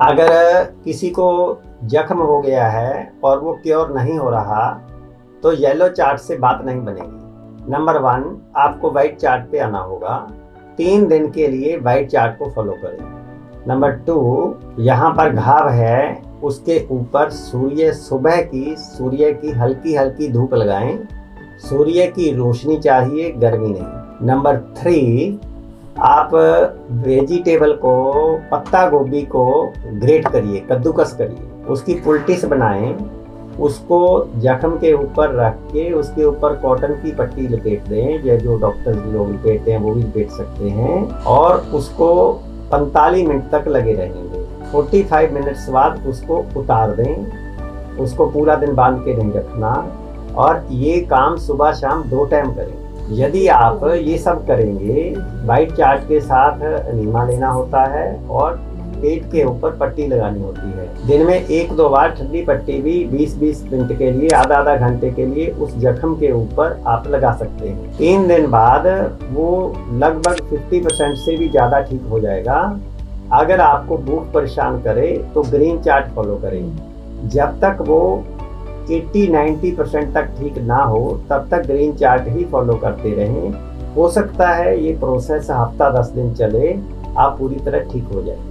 अगर किसी को जख्म हो गया है और वो क्योर नहीं हो रहा तो येलो चार्ट से बात नहीं बनेगी। नंबर 1, आपको वाइट चार्ट पे आना होगा। 3 दिन के लिए वाइट चार्ट को फॉलो करें। नंबर 2, यहाँ पर घाव है उसके ऊपर सुबह की सूर्य की हल्की हल्की धूप लगाएं। सूर्य की रोशनी चाहिए, गर्मी नहीं। नंबर 3, आप वेजिटेबल को, पत्ता गोभी को ग्रेट करिए, कद्दूकस करिए, उसकी पुल्टिस बनाएं, उसको जख्म के ऊपर रख के उसके ऊपर कॉटन की पट्टी लपेट दें, या जो डॉक्टर लोग लपेटते हैं वो भी लपेट सकते हैं, और उसको 45 मिनट तक लगे रहेंगे। 45 मिनट्स बाद उसको उतार दें। उसको पूरा दिन बांध के नहीं रखना, और ये काम सुबह शाम 2 टाइम करें। यदि आप ये सब करेंगे, वाइट चार्ट के साथ नीमा लेना होता है और पेट के ऊपर पट्टी लगानी होती है। दिन में 1-2 बार ठंडी पट्टी भी 20-20 मिनट के लिए, आधा घंटे के लिए उस जख्म के ऊपर आप लगा सकते हैं। 3 दिन बाद वो लगभग 50% से भी ज़्यादा ठीक हो जाएगा। अगर आपको भूख परेशान करे तो ग्रीन चार्ट फॉलो करें। जब तक वो 80-90% तक ठीक ना हो तब तक ग्रीन चार्ट ही फॉलो करते रहें। हो सकता है ये प्रोसेस हफ्ता 10 दिन चले, आप पूरी तरह ठीक हो जाए।